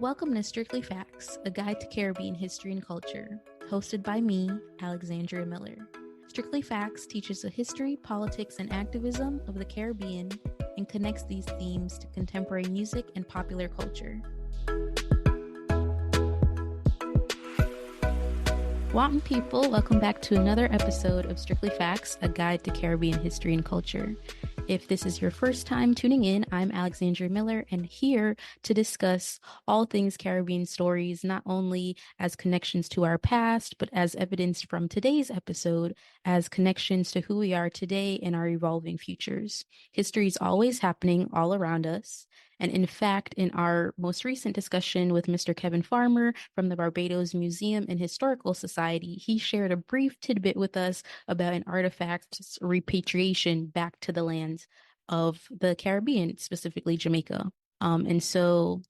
Welcome to Strictly Facts, a guide to Caribbean history and culture, hosted by me, Alexandria Miller. Strictly Facts teaches the history, politics, and activism of the Caribbean and connects these themes to contemporary music and popular culture. Wanton people, welcome back to another episode of Strictly Facts, a guide to Caribbean history and culture. If this is your first time tuning in, I'm Alexandria Miller and here to discuss all things Caribbean stories, not only as connections to our past, but as evidenced from today's episode as connections to who we are today and our evolving futures. History is always happening all around us. And in fact, in our most recent discussion with Mr. Kevin Farmer from the Barbados Museum and Historical Society, he shared a brief tidbit with us about an artifact's repatriation back to the lands of the Caribbean, specifically Jamaica. And so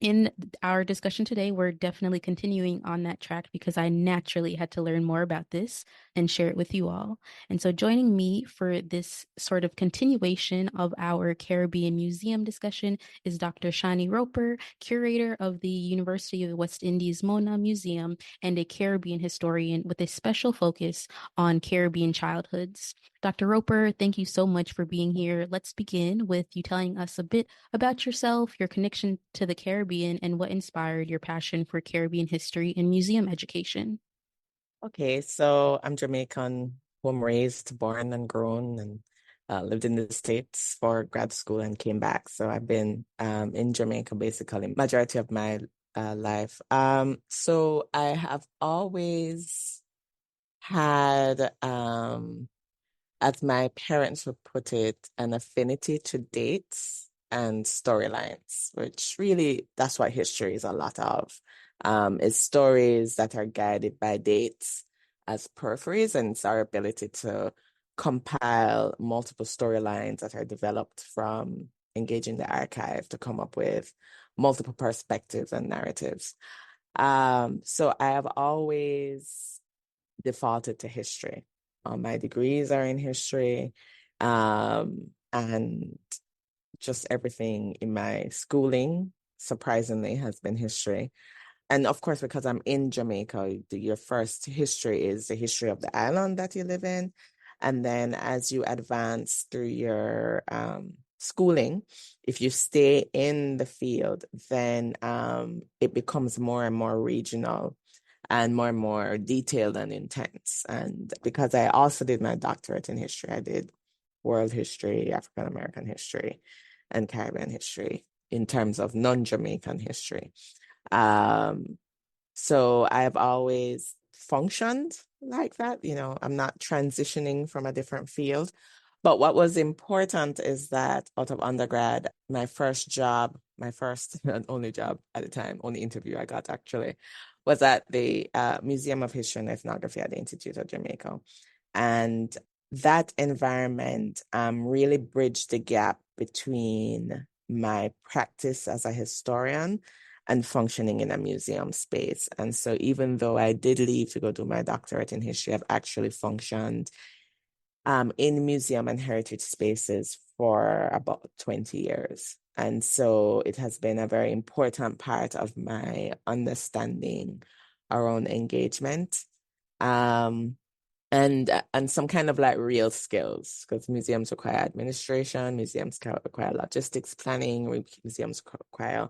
in our discussion today, we're definitely continuing on that track because I naturally had to learn more about this and share it with you all. And so joining me for this sort of continuation of our Caribbean Museum discussion is Dr. Shani Roper, curator of the University of the West Indies Mona Museum and a Caribbean historian with a special focus on Caribbean childhoods. Dr. Roper, thank you so much for being here. Let's begin with you telling us a bit about yourself, your connection to the Caribbean, and what inspired your passion for Caribbean history and museum education. Okay, so I'm Jamaican, home raised, born and grown, and lived in the States for grad school and came back. So I've been in Jamaica basically majority of my life. So I have always had, as my parents would put it, an affinity to dates and storylines, which really that's what history is a lot of. Is stories that are guided by dates as peripheries, and it's our ability to compile multiple storylines that are developed from engaging the archive to come up with multiple perspectives and narratives. So I have always defaulted to history. My degrees are in history, and just everything in my schooling, surprisingly, has been history. And of course, because I'm in Jamaica, your first history is the history of the island that you live in. And then as you advance through your schooling, if you stay in the field, then it becomes more and more regional and more detailed and intense. And because I also did my doctorate in history, I did world history, African American history, and Caribbean history in terms of non-Jamaican history. So I have always functioned like that. I'm not transitioning from a different field. But what was important is that out of undergrad, my first and only job at the time, only interview I got actually, was at the Museum of History and Ethnography at the Institute of Jamaica. And that environment really bridged the gap between my practice as a historian and functioning in a museum space. And so even though I did leave to go do my doctorate in history, I've actually functioned in museum and heritage spaces for about 20 years. And so it has been a very important part of my understanding around engagement. And some kind of like real skills, because museums require administration, museums require logistics planning, museums require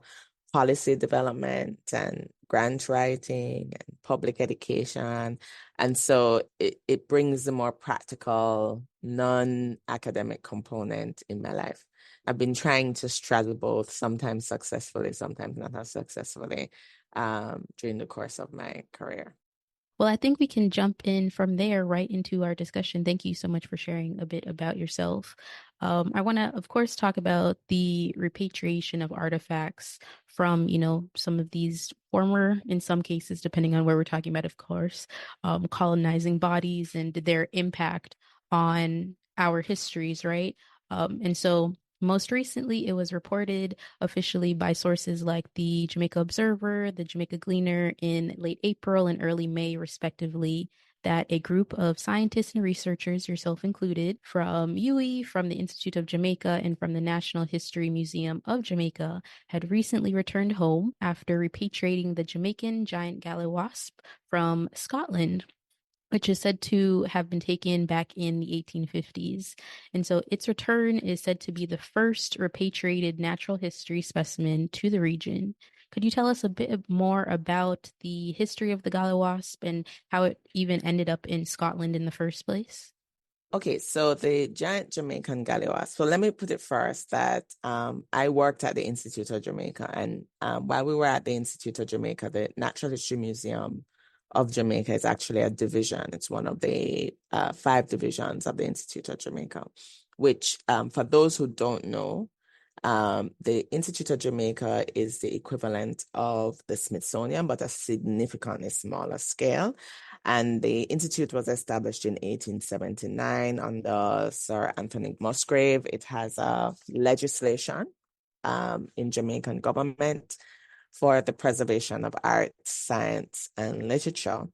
policy development and grant writing and public education. And so it brings a more practical, non-academic component in my life. I've been trying to straddle both, sometimes successfully, sometimes not as successfully, during the course of my career. Well, I think we can jump in from there right into our discussion. Thank you so much for sharing a bit about yourself. I want to, of course, talk about the repatriation of artifacts from, some of these former, in some cases, depending on where we're talking about, of course, colonizing bodies and their impact on our histories, right? And so most recently, it was reported officially by sources like the Jamaica Observer, the Jamaica Gleaner in late April and early May, respectively, that a group of scientists and researchers, yourself included, from UWI, from the Institute of Jamaica, and from the National History Museum of Jamaica, had recently returned home after repatriating the Jamaican Giant Galliwasp from Scotland, which is said to have been taken back in the 1850s. And so its return is said to be the first repatriated natural history specimen to the region. Could you tell us a bit more about the history of the Galliwasp and how it even ended up in Scotland in the first place? Okay, so the giant Jamaican Galliwasp. So let me put it first that I worked at the Institute of Jamaica, and while we were at the Institute of Jamaica, the Natural History Museum of Jamaica is actually a division. It's one of the 5 divisions of the Institute of Jamaica, which for those who don't know, the Institute of Jamaica is the equivalent of the Smithsonian, but a significantly smaller scale. And the Institute was established in 1879 under Sir Anthony Musgrave. It has a legislation in Jamaican government for the preservation of art, science, and literature.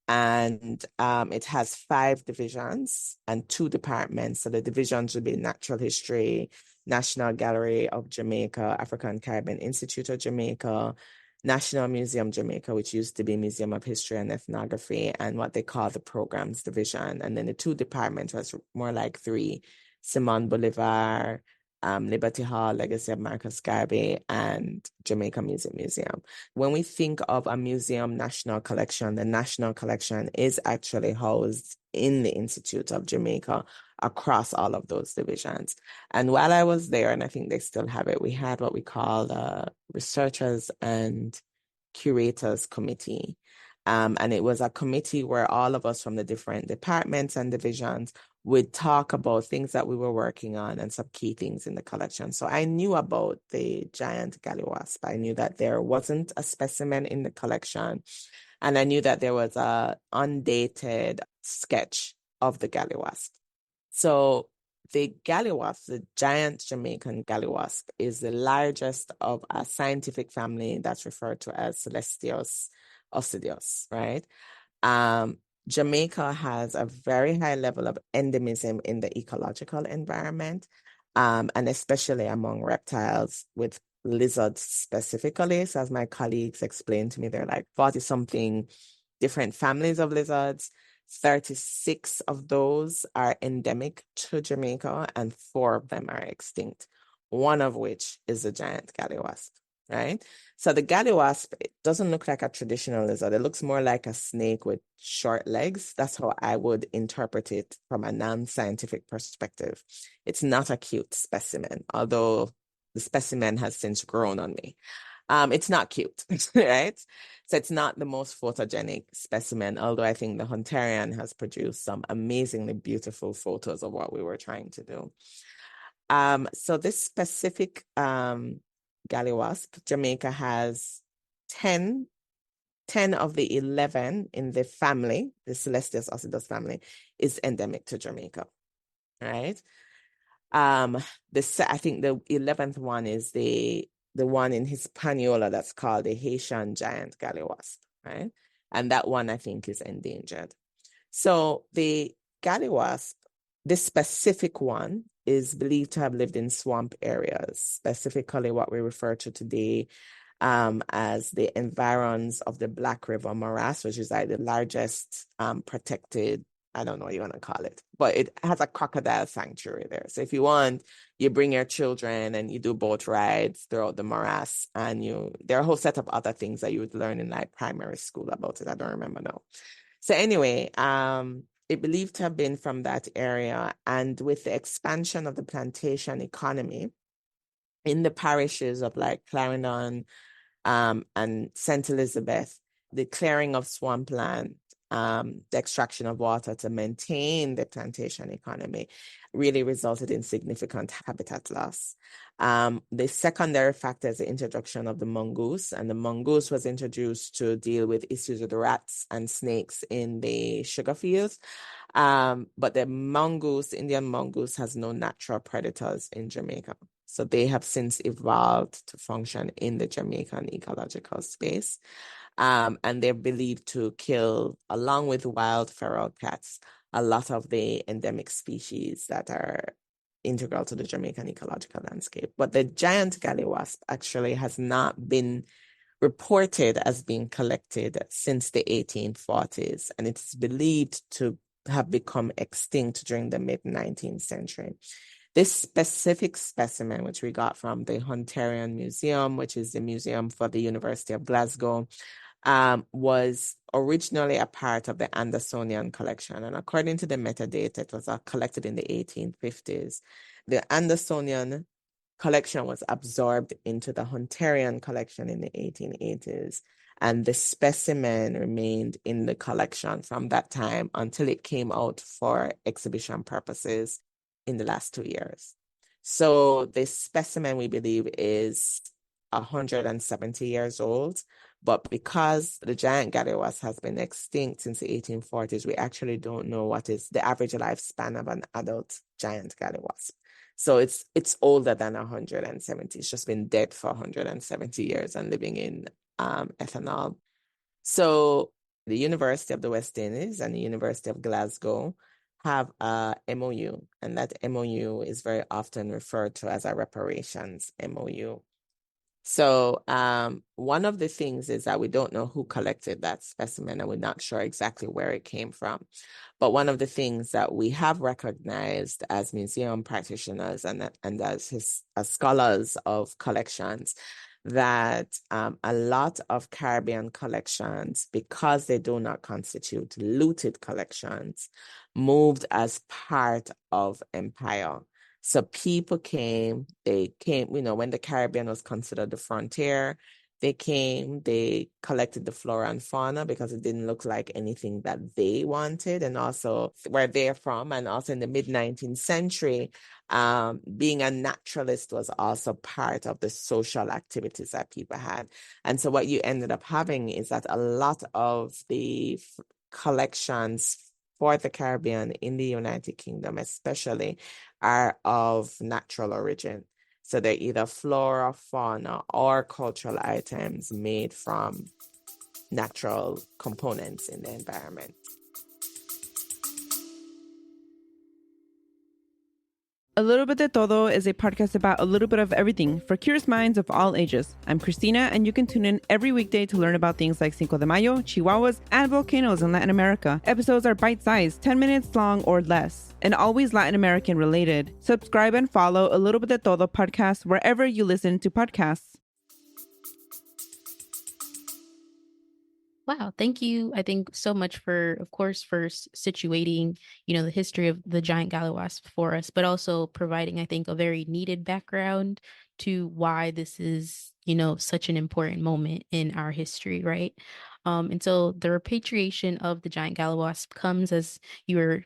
And it has 5 divisions and 2 departments. So the divisions would be Natural History, National Gallery of Jamaica, African Caribbean Institute of Jamaica, National Museum Jamaica, which used to be Museum of History and Ethnography, and what they call the Programs Division. And then the 2 departments was more like 3, Simon Bolivar, Liberty Hall, Legacy of Marcus Garvey, and Jamaica Music Museum. When we think of a museum national collection, the national collection is actually housed in the Institute of Jamaica across all of those divisions. And while I was there, and I think they still have it, we had what we call the Researchers and Curators Committee. And it was a committee where all of us from the different departments and divisions would talk about things that we were working on and some key things in the collection. So I knew about the giant Galliwasp. I knew that there wasn't a specimen in the collection. And I knew that there was a undated sketch of the Galliwasp. So the Galliwasp, the giant Jamaican Galliwasp, is the largest of a scientific family that's referred to as Celestius Ossidius, right? Jamaica has a very high level of endemism in the ecological environment, and especially among reptiles, with lizards specifically. So as my colleagues explained to me, there are like 40-something different families of lizards. 36 of those are endemic to Jamaica, and 4 of them are extinct, one of which is the giant Galliwasp. Right? So the Galliwasp, it doesn't look like a traditional lizard. It looks more like a snake with short legs. That's how I would interpret it from a non-scientific perspective. It's not a cute specimen, although the specimen has since grown on me. It's not cute, right? So it's not the most photogenic specimen, although I think the Hunterian has produced some amazingly beautiful photos of what we were trying to do. So this specific Galliwasp, Jamaica has 10 of the 11 in the family, the Celestius Ossidius family, is endemic to Jamaica, right? I think the 11th one is the one in Hispaniola that's called the Haitian Giant Galliwasp, right? And that one I think is endangered. So the Galliwasp, this specific one, is believed to have lived in swamp areas, specifically what we refer to today as the environs of the Black River Morass, which is like the largest protected, I don't know what you want to call it, but it has a crocodile sanctuary there. So if you want, you bring your children and you do boat rides throughout the morass, and there are a whole set of other things that you would learn in like primary school about it. I don't remember now. So anyway, it believed to have been from that area. And with the expansion of the plantation economy in the parishes of like Clarendon and St. Elizabeth, the clearing of swampland, the extraction of water to maintain the plantation economy really resulted in significant habitat loss. The secondary factor is the introduction of the mongoose, and the mongoose was introduced to deal with issues with rats and snakes in the sugar fields. But the Indian mongoose has no natural predators in Jamaica. So they have since evolved to function in the Jamaican ecological space. And they're believed to kill, along with wild feral cats, a lot of the endemic species that are integral to the Jamaican ecological landscape. But the giant galliwasp actually has not been reported as being collected since the 1840s, and it's believed to have become extinct during the mid-19th century. This specific specimen, which we got from the Hunterian Museum, which is the museum for the University of Glasgow, was originally a part of the Andersonian collection. And according to the metadata, it was collected in the 1850s. The Andersonian collection was absorbed into the Hunterian collection in the 1880s. And the specimen remained in the collection from that time until it came out for exhibition purposes in the last 2 years. So this specimen, we believe, is 170 years old. But because the giant galliwasp has been extinct since the 1840s, we actually don't know what is the average lifespan of an adult giant galliwasp. So it's older than 170. It's just been dead for 170 years and living in ethanol. So the University of the West Indies and the University of Glasgow have a MOU, and that MOU is very often referred to as a reparations MOU. So one of the things is that we don't know who collected that specimen, and we're not sure exactly where it came from. But one of the things that we have recognized as museum practitioners and as scholars of collections, that a lot of Caribbean collections, because they do not constitute looted collections, moved as part of empire. So people came, when the Caribbean was considered the frontier, they came, they collected the flora and fauna because it didn't look like anything that they wanted, and also where they're from. And also in the mid-19th century, being a naturalist was also part of the social activities that people had. And so what you ended up having is that a lot of the collections for the Caribbean in the United Kingdom especially are of natural origin. So they're either flora, fauna, or cultural items made from natural components in the environment. A Little Bit de Todo is a podcast about a little bit of everything for curious minds of all ages. I'm Christina, and you can tune in every weekday to learn about things like Cinco de Mayo, chihuahuas, and volcanoes in Latin America. Episodes are bite-sized, 10 minutes long or less, and always Latin American related. Subscribe and follow A Little Bit de Todo podcast wherever you listen to podcasts. Wow, thank you, I think, so much for, of course, first situating, the history of the giant galliwasp for us, but also providing, I think, a very needed background to why this is, such an important moment in our history, right? And so the repatriation of the giant galliwasp comes, as you were,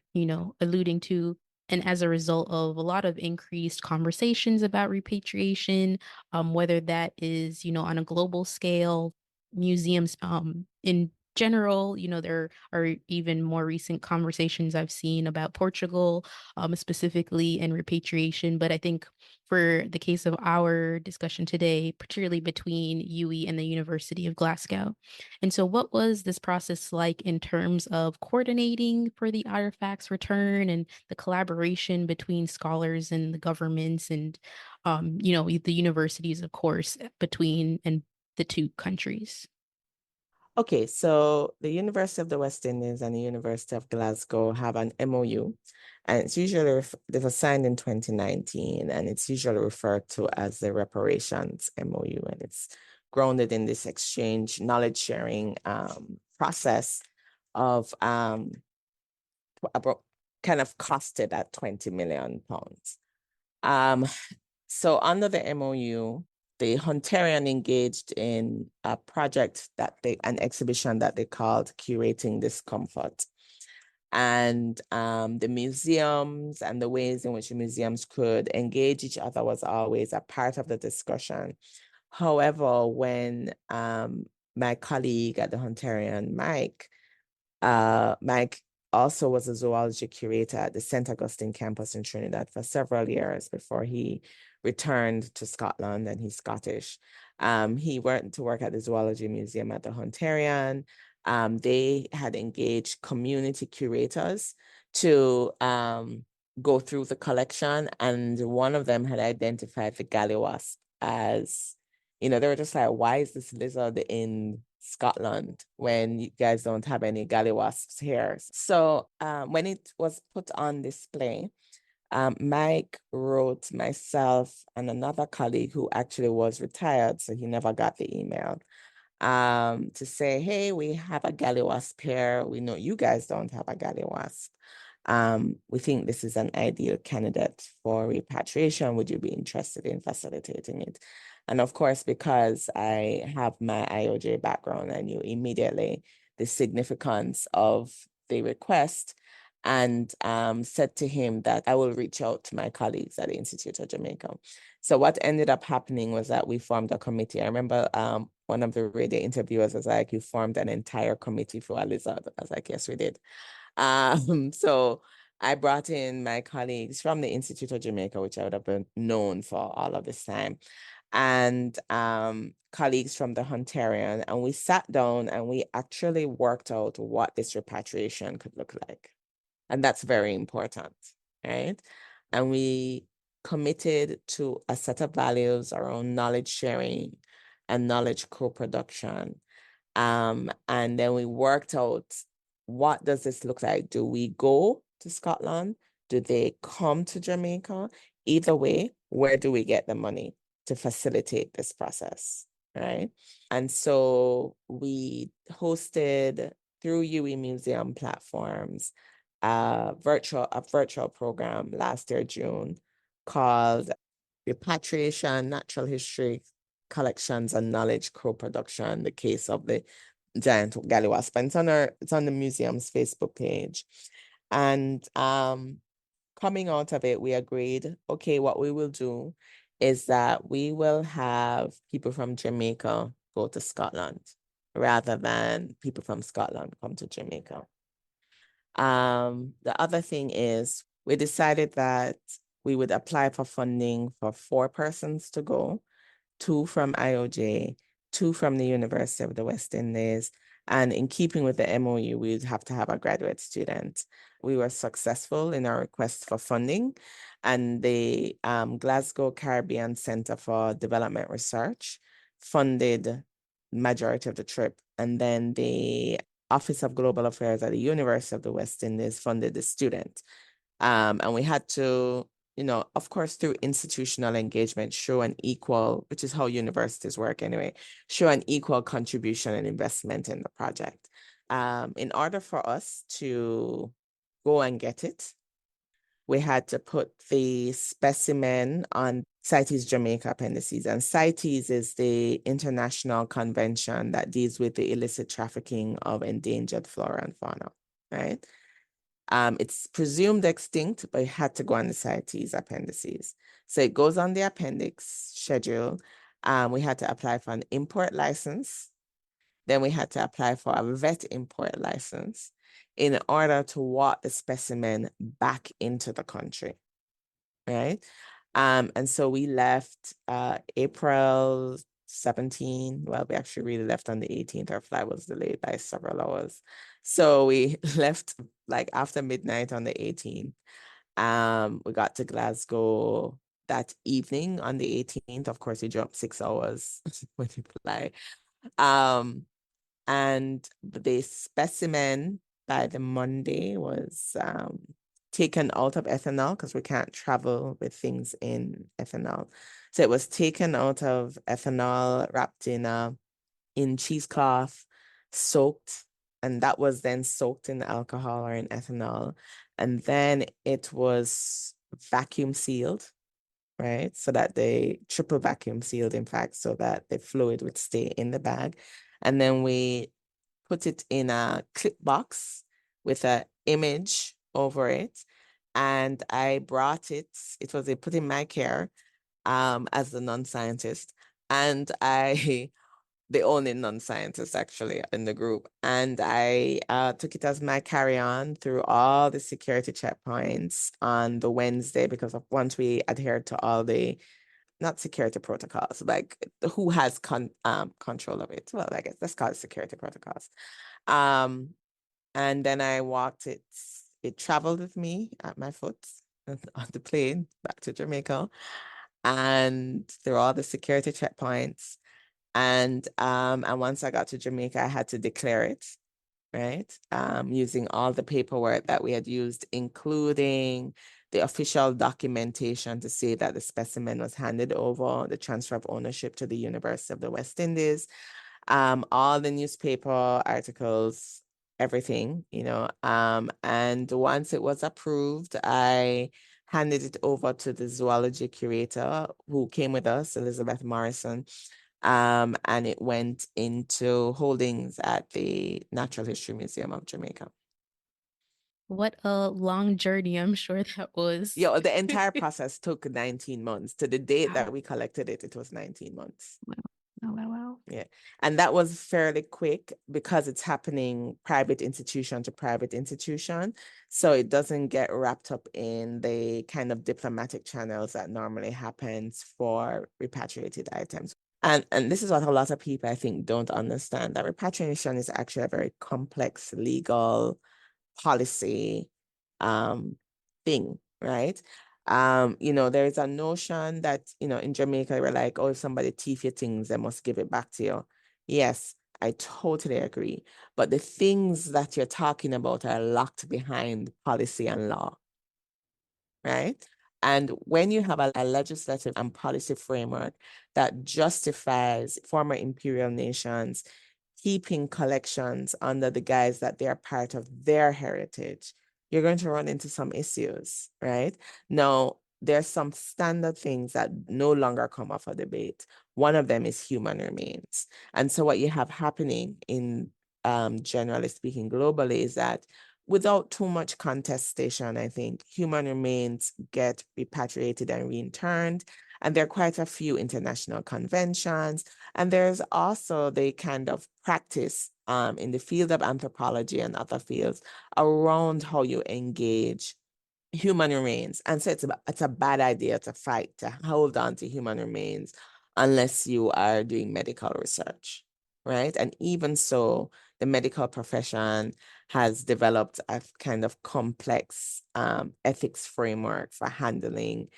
alluding to, and as a result of a lot of increased conversations about repatriation, whether that is, on a global scale, museums in general, there are even more recent conversations I've seen about Portugal, specifically, and repatriation. But I think for the case of our discussion today, particularly between UWI and the University of Glasgow. And so what was this process like in terms of coordinating for the artifacts return and the collaboration between scholars and the governments and, the universities, of course, between and the two countries? Okay, so the University of the West Indies and the University of Glasgow have an MOU, and it's usually they were signed in 2019, and it's usually referred to as the Reparations MOU, and it's grounded in this exchange knowledge sharing process of about kind of costed at £20 million. So under the MOU, the Hunterian engaged in a project an exhibition that they called Curating Discomfort. And the museums and the ways in which the museums could engage each other was always a part of the discussion. However, when my colleague at the Hunterian, Mike also was a zoology curator at the St. Augustine campus in Trinidad for several years before he returned to Scotland, and he's Scottish. He went to work at the Zoology Museum at the Hunterian. They had engaged community curators to go through the collection, and one of them had identified the Galliwasp as, they were just like, why is this lizard in Scotland when you guys don't have any Galliwasps here? So when it was put on display, Mike wrote myself and another colleague who actually was retired, so he never got the email, to say, hey, we have a Galliwasp here. We know you guys don't have a Galliwasp. We think this is an ideal candidate for repatriation. Would you be interested in facilitating it? And of course, because I have my IOJ background, I knew immediately the significance of the request, and said to him that I will reach out to my colleagues at the Institute of Jamaica. So what ended up happening was that we formed a committee. I remember one of the radio interviewers was like, you formed an entire committee for a lizard. I was like, yes, we did. So I brought in my colleagues from the Institute of Jamaica, which I would have been known for all of this time, and colleagues from the Hunterian, and we sat down and we actually worked out what this repatriation could look like. And that's very important, right? And we committed to a set of values around knowledge sharing and knowledge co-production. And then we worked out, what does this look like? Do we go to Scotland? Do they come to Jamaica? Either way, where do we get the money to facilitate this process, right? And so we hosted through UE Museum platforms a virtual program last year, June, called Repatriation, Natural History Collections and Knowledge Co-Production, the case of the giant Galliwasp. And it's on the museum's Facebook page. And coming out of it, we agreed, okay, what we will do is that we will have people from Jamaica go to Scotland rather than people from Scotland come to Jamaica. The other thing is we decided that we would apply for funding for 4 persons to go, 2 from IOJ, 2 from the University of the West Indies, and in keeping with the MOU, we'd have to have a graduate student. We were successful in our request for funding, and the Glasgow Caribbean Centre for Development Research funded majority of the trip, and then the Office of Global Affairs at the University of the West Indies funded the student. And we had to, of course, through institutional engagement, show an equal, which is how universities work anyway, show an equal contribution and investment in the project. In order for us to go and get it, we had to put the specimen on CITES Jamaica appendices. And CITES is the international convention that deals with the illicit trafficking of endangered flora and fauna, right? It's presumed extinct, but it had to go on the CITES appendices. So it goes on the appendix schedule. We had to apply for an import license. Then we had to apply for a vet import license in order to walk the specimen back into the country, right? And so we left April 17. Well, we actually really left on the 18th. Our flight was delayed by several hours. So we left like after midnight on the 18th. We got to Glasgow that evening on the 18th. Of course, we dropped 6 hours when you fly. And the specimen by the Monday was taken out of ethanol because we can't travel with things in ethanol. So it was taken out of ethanol, wrapped in cheesecloth, soaked, and that was then soaked in alcohol or in ethanol. And then it was vacuum sealed, right? So that they triple vacuum sealed, in fact, so that the fluid would stay in the bag. And then we put it in a clip box with an image over it. And I brought it was put in my care as the non-scientist. And the only non-scientist actually in the group. And I took it as my carry-on through all the security checkpoints on the Wednesday, because once we adhered to all the not security protocols, like who has control of it. Well, I guess let's call it security protocols. And then I walked it. It traveled with me at my foot on the plane back to Jamaica, and through all the security checkpoints. And once I got to Jamaica, I had to declare it, right? Using all the paperwork that we had used, including the official documentation to say that the specimen was handed over, the transfer of ownership to the University of the West Indies, all the newspaper articles, everything, and once it was approved, I handed it over to the zoology curator who came with us, Elizabeth Morrison, and it went into holdings at the Natural History Museum of Jamaica. What a long journey I'm sure that was. Yeah, the entire process took 19 months. To the date that we collected it, it was 19 months. Wow. Oh, wow. Yeah. And that was fairly quick because it's happening private institution to private institution. So it doesn't get wrapped up in the kind of diplomatic channels that normally happens for repatriated items. And this is what a lot of people, I think, don't understand, that repatriation is actually a very complex legal policy thing, right? There is a notion that, in Jamaica, we're like, oh, if somebody thief your things, they must give it back to you. Yes, I totally agree. But the things that you're talking about are locked behind policy and law, right? And when you have a legislative and policy framework that justifies former imperial nations keeping collections under the guise that they are part of their heritage, you're going to run into some issues, right? Now, there's some standard things that no longer come up for debate. One of them is human remains. And so what you have happening in, generally speaking, globally, is that without too much contestation, I think human remains get repatriated and reinterned. And there are quite a few international conventions. And there's also the kind of practice in the field of anthropology and other fields around how you engage human remains. And so it's a bad idea to fight to hold on to human remains unless you are doing medical research, right? And even so, the medical profession has developed a kind of complex ethics framework for handling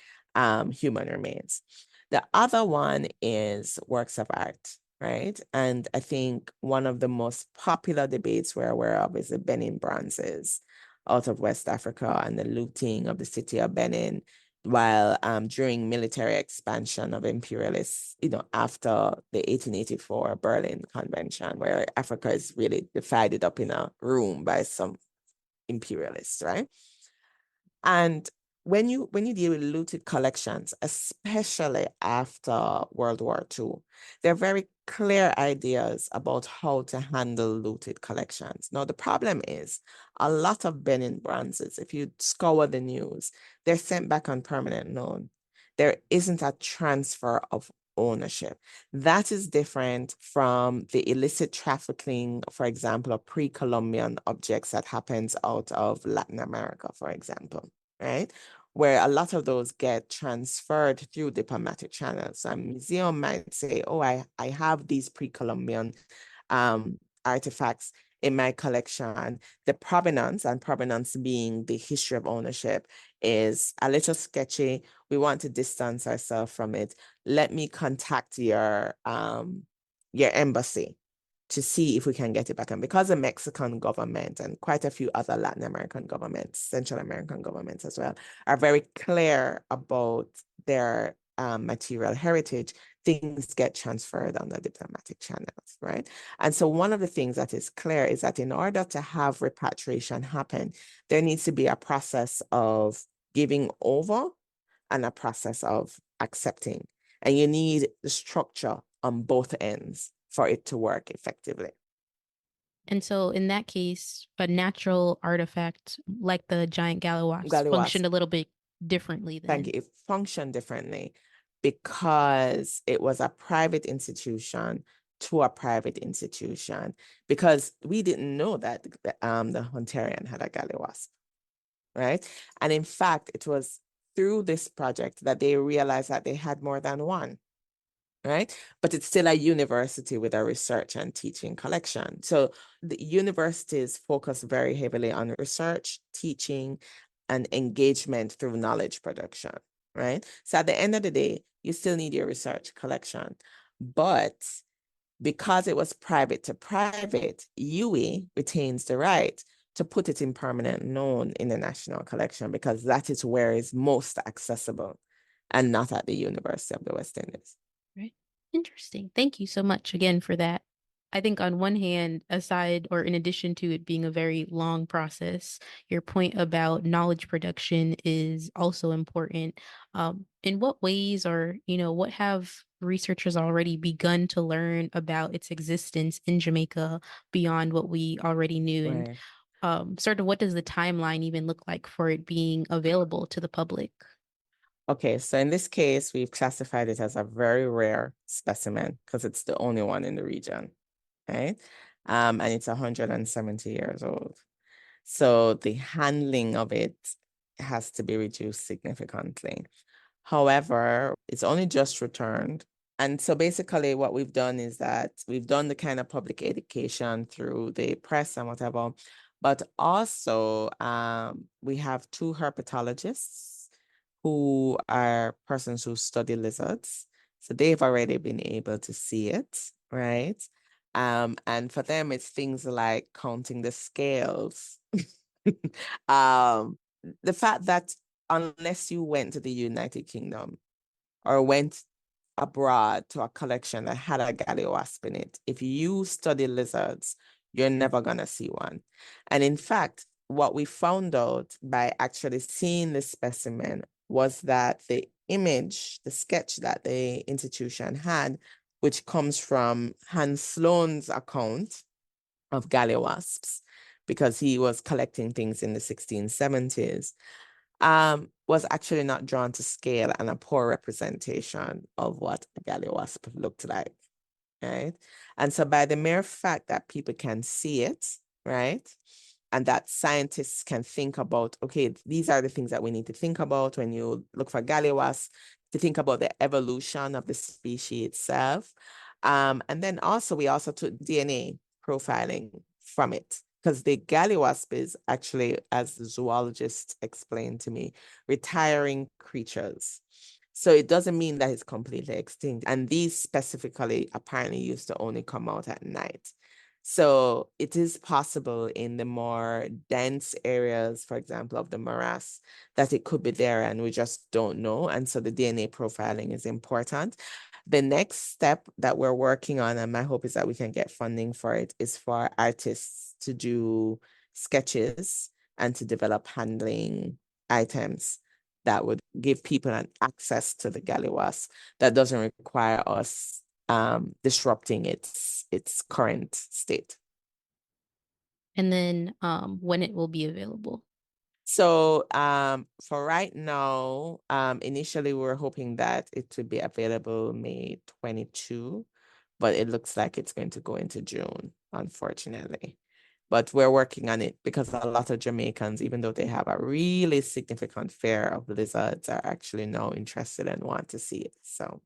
human remains. The other one is works of art, right? And I think one of the most popular debates we're aware of is the Benin bronzes out of West Africa and the looting of the city of Benin, while during military expansion of imperialists, after the 1884 Berlin Convention, where Africa is really divided up in a room by some imperialists, right? And when you deal with looted collections, especially after World War II, there are very clear ideas about how to handle looted collections. Now, the problem is a lot of Benin bronzes, if you scour the news, they're sent back on permanent loan. There isn't a transfer of ownership. That is different from the illicit trafficking, for example, of pre-Columbian objects that happens out of Latin America, for example, right? Where a lot of those get transferred through diplomatic channels. A museum might say, oh, I have these pre-Columbian artifacts in my collection. The provenance, and provenance being the history of ownership, is a little sketchy. We want to distance ourselves from it. Let me contact your embassy to see if we can get it back. And because the Mexican government and quite a few other Latin American governments, Central American governments as well, are very clear about their material heritage, things get transferred on the diplomatic channels, right? And so one of the things that is clear is that in order to have repatriation happen, there needs to be a process of giving over and a process of accepting. And you need the structure on both ends for it to work effectively. And so in that case, a natural artifact like the giant Galliwasp functioned a little bit differently then. Thank you. It functioned differently because it was a private institution to a private institution, because we didn't know that the Hunterian had a Galliwasp, right? And in fact, it was through this project that they realized that they had more than one, right? But it's still a university with a research and teaching collection. So the universities focus very heavily on research, teaching, and engagement through knowledge production, right? So at the end of the day, you still need your research collection. But because it was private to private, UWI retains the right to put it in permanent known in the national collection because that is where it's most accessible and not at the University of the West Indies. Right. Interesting. Thank you so much again for that. I think on one hand, aside or in addition to it being a very long process, your point about knowledge production is also important. In what ways or, what have researchers already begun to learn about its existence in Jamaica beyond what we already knew? Right. And sort of what does the timeline even look like for it being available to the public? Okay, so in this case, we've classified it as a very rare specimen because it's the only one in the region, right? And it's 170 years old. So the handling of it has to be reduced significantly. However, it's only just returned. And so basically what we've done is that we've done the kind of public education through the press and whatever, but also we have two herpetologists who are persons who study lizards. So they've already been able to see it, right? And for them, it's things like counting the scales. The fact that unless you went to the United Kingdom or went abroad to a collection that had a galliwasp in it, if you study lizards, you're never going to see one. And in fact, what we found out by actually seeing the specimen was that the image, the sketch that the institution had, which comes from Hans Sloane's account of galliwasps, because he was collecting things in the 1670s, was actually not drawn to scale and a poor representation of what a galliwasp looked like, right? And so by the mere fact that people can see it, right, and that scientists can think about, okay, these are the things that we need to think about when you look for galliwasps, to think about the evolution of the species itself. And then also, we also took DNA profiling from it, because the galliwasp is actually, as the zoologist explained to me, retiring creatures. So it doesn't mean that it's completely extinct. And these specifically apparently used to only come out at night. So it is possible in the more dense areas, for example, of the morass, that it could be there and we just don't know. And so the DNA profiling is important. The next step that we're working on, and my hope is that we can get funding for it, is for artists to do sketches and to develop handling items that would give people an access to the galliwasp that doesn't require us disrupting its current state. And then when it will be available. So for right now, initially we were hoping that it would be available May 22, but it looks like it's going to go into June, unfortunately. But we're working on it because a lot of Jamaicans, even though they have a really significant fear of lizards, are actually now interested and want to see it. So,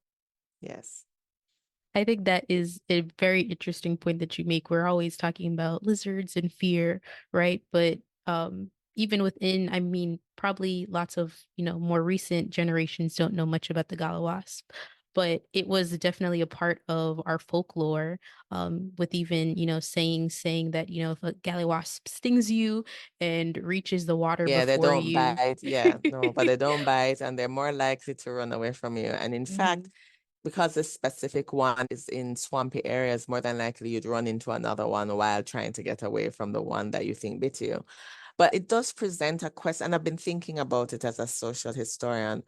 yes. I think that is a very interesting point that you make. We're always talking about lizards and fear, right? But even within, I mean, probably lots of, more recent generations don't know much about the Galliwasp, but it was definitely a part of our folklore, with even, saying that, if a Galliwasp stings you and reaches the water Yeah, they before don't you. bite. Yeah, no, but they don't bite and they're more likely to run away from you. And in fact, because this specific one is in swampy areas, more than likely you'd run into another one while trying to get away from the one that you think bit you. But it does present a question, and I've been thinking about it as a social historian.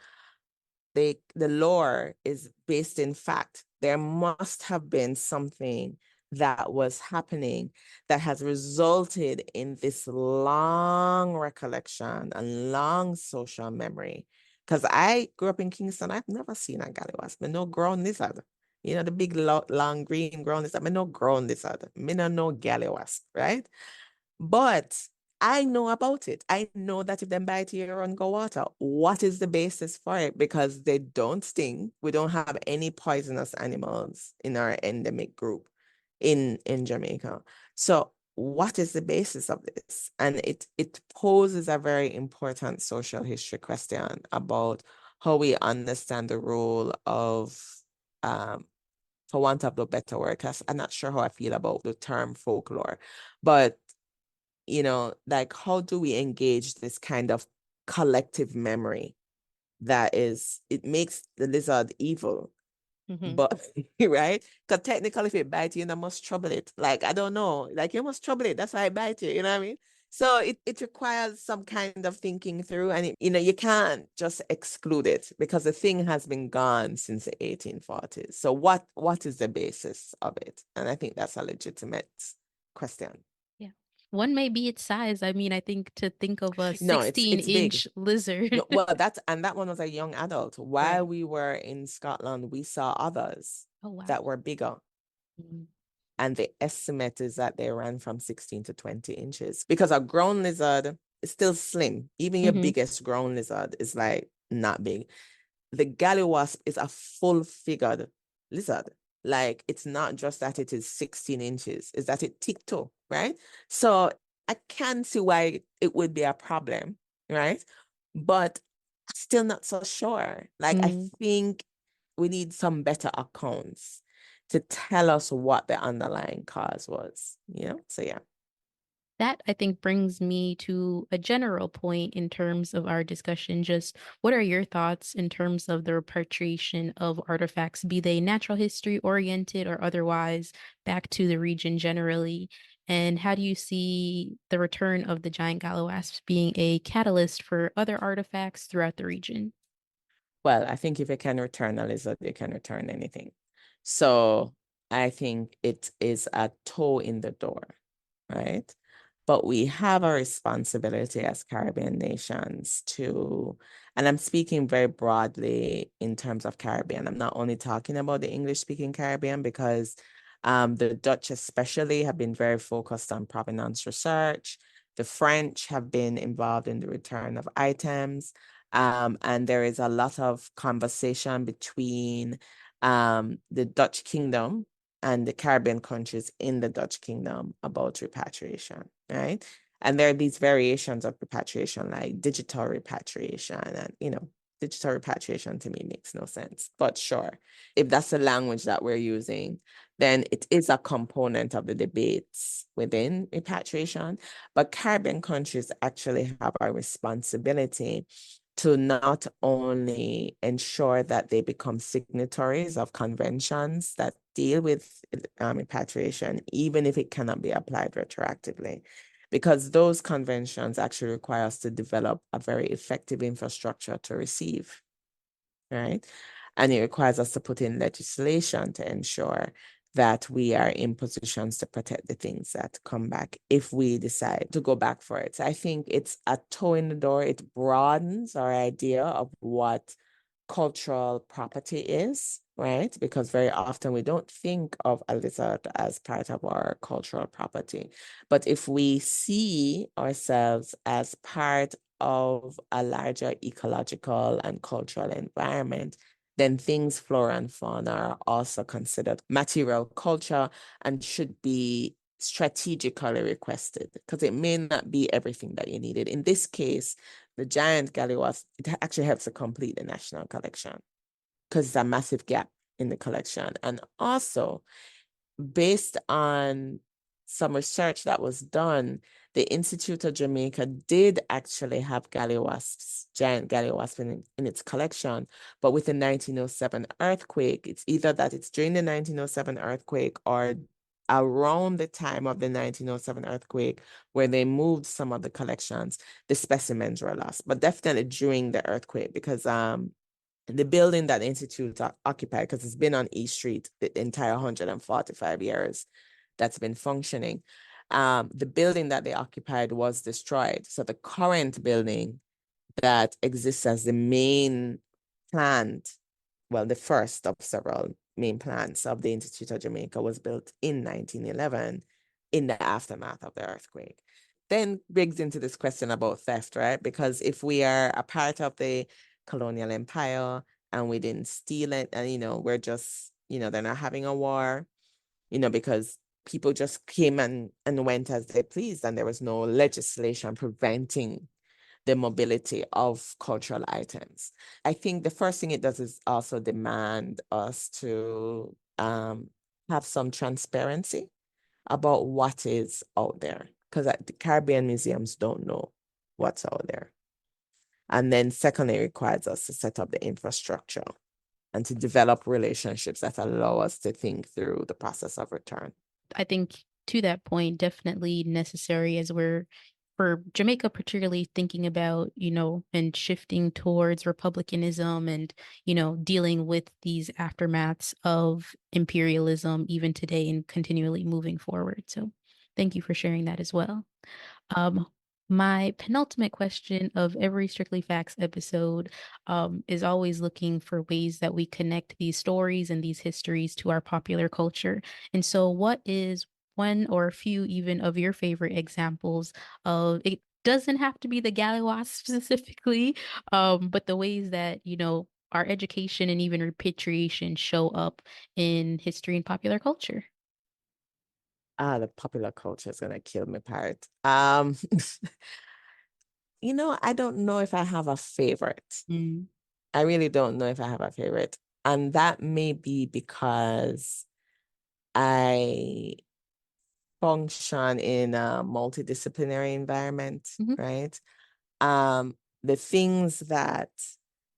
The lore is based in fact. There must have been something that was happening that has resulted in this long recollection and long social memory. Because I grew up in Kingston, I've never seen a galliwasp. I know ground lizard. The big long green ground lizard. I know ground lizard. I know galliwasp, right? But I know about it. I know that if them bite you, you run go water. What is the basis for it? Because they don't sting. We don't have any poisonous animals in our endemic group in Jamaica. So what is the basis of this? And it poses a very important social history question about how we understand the role of, for want of a better word, because I'm not sure how I feel about the term folklore, but like, how do we engage this kind of collective memory that it makes the lizard evil, but right? Because technically, if it bites you, you must trouble it. Like, I don't know, like, you must trouble it. That's why it bites you. You know what I mean? So it requires some kind of thinking through, and you can't just exclude it because the thing has been gone since the 1840s. So what is the basis of it? And I think that's a legitimate question. Yeah. One may be its size. I mean, I think to think of a No, it's big. 16-inch lizard. No, well, that one was a young adult. While Right. we were in Scotland, we saw others Oh, wow. that were bigger. And the estimate is that they ran from 16 to 20 inches because a ground lizard is still slim. Even your biggest ground lizard is like not big. The Galliwasp is a full-figured lizard. Like, it's not just that it is 16 inches, it's that it tick-toe, right? So I can see why it would be a problem, right? But still not so sure. Like, I think we need some better accounts to tell us what the underlying cause was, So yeah. That, I think, brings me to a general point in terms of our discussion. Just what are your thoughts in terms of the repatriation of artifacts, be they natural history oriented or otherwise, back to the region generally? And how do you see the return of the giant galliwasps being a catalyst for other artifacts throughout the region? Well, I think if you can return a lizard, you can return anything. So I think it is a toe in the door, right? But we have a responsibility as Caribbean nations to, and I'm speaking very broadly in terms of Caribbean. I'm not only talking about the English-speaking Caribbean because the Dutch especially have been very focused on provenance research. The French have been involved in the return of items. And there is a lot of conversation between the Dutch kingdom and the Caribbean countries in the Dutch kingdom about repatriation, right? And there are these variations of repatriation, like digital repatriation. And, digital repatriation to me makes no sense. But sure, if that's the language that we're using, then it is a component of the debates within repatriation. But Caribbean countries actually have a responsibility to not only ensure that they become signatories of conventions that deal with repatriation, even if it cannot be applied retroactively, because those conventions actually require us to develop a very effective infrastructure to receive, right? And it requires us to put in legislation to ensure that we are in positions to protect the things that come back if we decide to go back for it. So I think it's a toe in the door. It broadens our idea of what cultural property is, right? Because very often we don't think of a lizard as part of our cultural property. But if we see ourselves as part of a larger ecological and cultural environment, then things, flora and fauna, are also considered material culture and should be strategically requested because it may not be everything that you needed. In this case, the giant galliwasp, it actually helps to complete the national collection because it's a massive gap in the collection. And also, based on some research that was done, the Institute of Jamaica did actually have giant galliwasp in its collection, but with the 1907 earthquake, it's either that it's during the 1907 earthquake or around the time of the 1907 earthquake where they moved some of the collections, the specimens were lost, but definitely during the earthquake because the building that the Institute occupied, because it's been on East Street the entire 145 years that's been functioning, the building that they occupied was destroyed. So the current building that exists as the main plant, well, the first of several main plants of the Institute of Jamaica, was built in 1911 in the aftermath of the earthquake. then brings into this question about theft, right? Because if we are a part of the colonial empire and we didn't steal it, and, we're just, they're not having a war, because people just came and went as they pleased, and there was no legislation preventing the mobility of cultural items. I think the first thing it does is also demand us to have some transparency about what is out there, because the Caribbean museums don't know what's out there. And then secondly, it requires us to set up the infrastructure and to develop relationships that allow us to think through the process of return. I think to that point, definitely necessary as we're, for Jamaica, particularly thinking about, and shifting towards republicanism and, dealing with these aftermaths of imperialism even today and continually moving forward. So thank you for sharing that as well. My penultimate question of every Strictly Facts episode is always looking for ways that we connect these stories and these histories to our popular culture. And so what is one or a few even of your favorite examples of, it doesn't have to be the Galliwasp specifically, but the ways that, our education and even repatriation show up in history and popular culture? The popular culture is gonna kill me part. I don't know if I have a favorite. I really don't know if I have a favorite. And that may be because I function in a multidisciplinary environment, right? The things that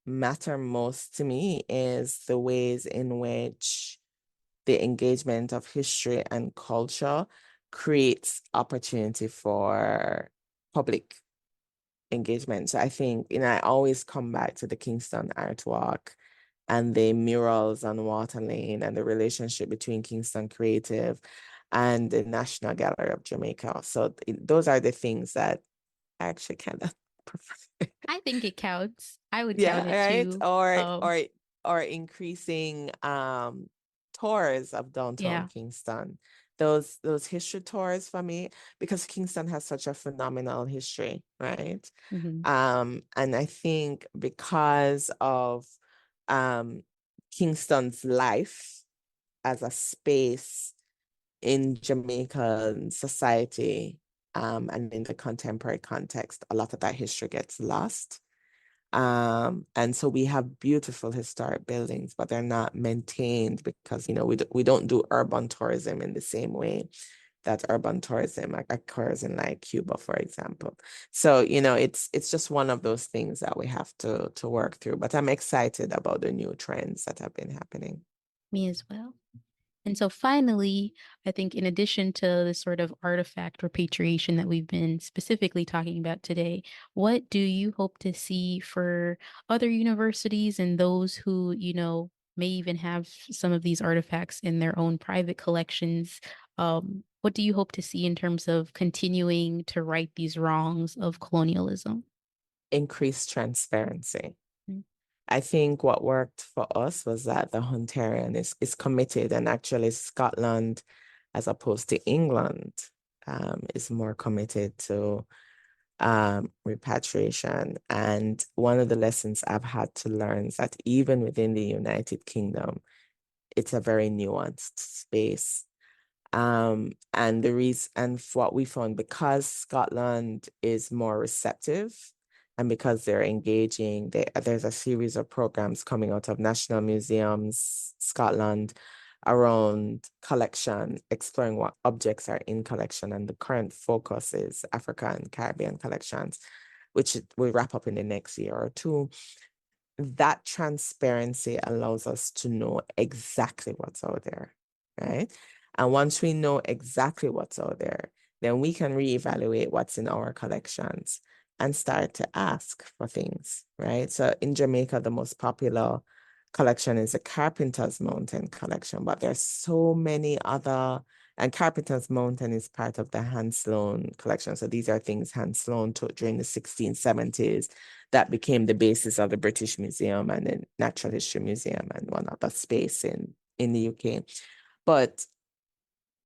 matter most to me is the ways in which the engagement of history and culture creates opportunity for public engagement. So I think, I always come back to the Kingston Art Walk and the murals on Water Lane and the relationship between Kingston Creative and the National Gallery of Jamaica. So those are the things that I actually kind of prefer. I think it counts. I would Yeah, count it right. too. Or increasing tours of downtown Kingston. Those history tours for me, because Kingston has such a phenomenal history, right? And I think because of Kingston's life as a space in Jamaican society, and in the contemporary context, a lot of that history gets lost. And so we have beautiful historic buildings, but they're not maintained because, we don't do urban tourism in the same way that urban tourism occurs in like Cuba, for example. So, it's just one of those things that we have to work through. But I'm excited about the new trends that have been happening. Me as well. And so finally, I think in addition to the sort of artifact repatriation that we've been specifically talking about today, what do you hope to see for other universities and those who, may even have some of these artifacts in their own private collections? What do you hope to see in terms of continuing to right these wrongs of colonialism? Increased transparency. I think what worked for us was that the Hunterian is committed, and actually Scotland, as opposed to England, is more committed to repatriation. And one of the lessons I've had to learn is that even within the United Kingdom, it's a very nuanced space. And the reason, and what we found, because Scotland is more receptive, and because they're engaging, there's a series of programs coming out of National Museums Scotland around collection, exploring what objects are in collection. And the current focus is Africa and Caribbean collections, which will wrap up in the next year or two. That transparency allows us to know exactly what's out there, right? And once we know exactly what's out there, then we can reevaluate what's in our collections and start to ask for things, right? So in Jamaica, the most popular collection is the Carpenter's Mountain collection, but there's so many other, and Carpenter's Mountain is part of the Hans Sloane collection. So these are things Hans Sloane took during the 1670s that became the basis of the British Museum and the Natural History Museum and one other space in the UK. But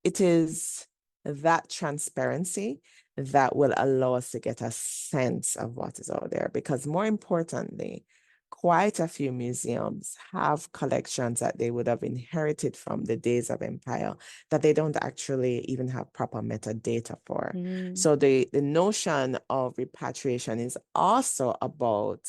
it is that transparency that will allow us to get a sense of what is out there. Because more importantly, quite a few museums have collections that they would have inherited from the days of empire that they don't actually even have proper metadata for. So the notion of repatriation is also about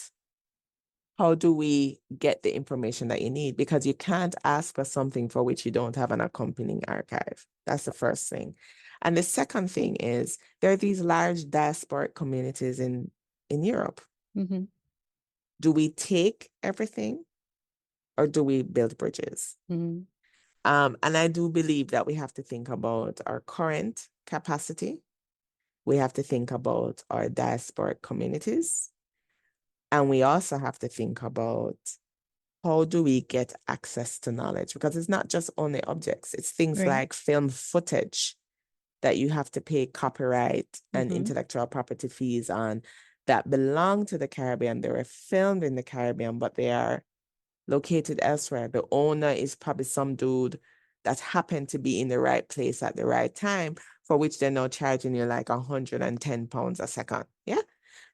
how do we get the information that you need? Because you can't ask for something for which you don't have an accompanying archive. That's the first thing. And the second thing is there are these large diasporic communities in Europe. Do we take everything or do we build bridges? And I do believe that we have to think about our current capacity. We have to think about our diasporic communities. And we also have to think about how do we get access to knowledge? Because it's not just only objects. It's things like film footage that you have to pay copyright and intellectual property fees on that belong to the Caribbean. They were filmed in the Caribbean, but they are located elsewhere. The owner is probably some dude that happened to be in the right place at the right time, for which they're now charging you like £110 a second. Yeah.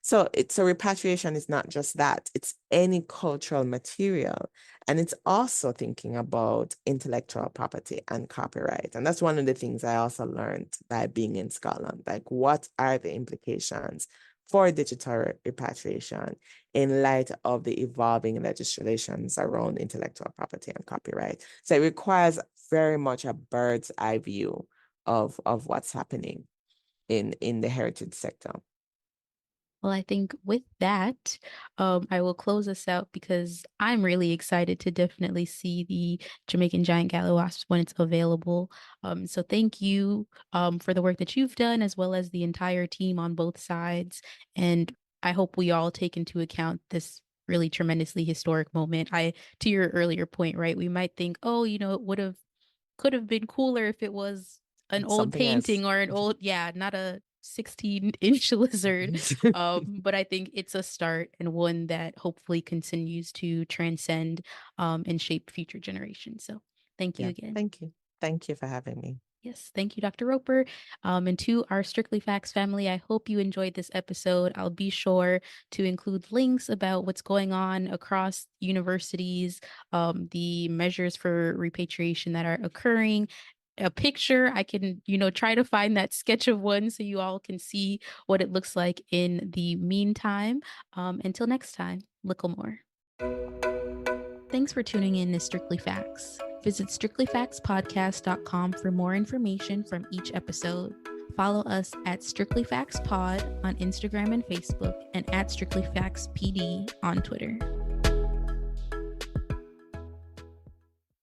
So repatriation is not just that, it's any cultural material. And it's also thinking about intellectual property and copyright. And that's one of the things I also learned by being in Scotland. Like, what are the implications for digital repatriation in light of the evolving legislations around intellectual property and copyright? So it requires very much a bird's eye view of what's happening in the heritage sector. Well, I think with that, I will close us out because I'm really excited to definitely see the Jamaican Giant Galliwasp when it's available. So thank you for the work that you've done, as well as the entire team on both sides. And I hope we all take into account this really tremendously historic moment. To your earlier point, right? We might think, oh, it could have been cooler if it was an old painting or an old, not a 16-inch lizard. But I think it's a start, and one that hopefully continues to transcend and shape future generations. So thank you again. Thank you. Thank you for having me. Yes, thank you, Dr. Roper. And to our Strictly Facts family, I hope you enjoyed this episode. I'll be sure to include links about what's going on across universities, the measures for repatriation that are occurring, a picture. I can, try to find that sketch of one so you all can see what it looks like in the meantime. Until next time, Licklemore. Thanks for tuning in to Strictly Facts. Visit strictlyfactspodcast.com for more information from each episode. Follow us at Strictly Facts Pod on Instagram and Facebook, and at Strictly Facts PD on Twitter.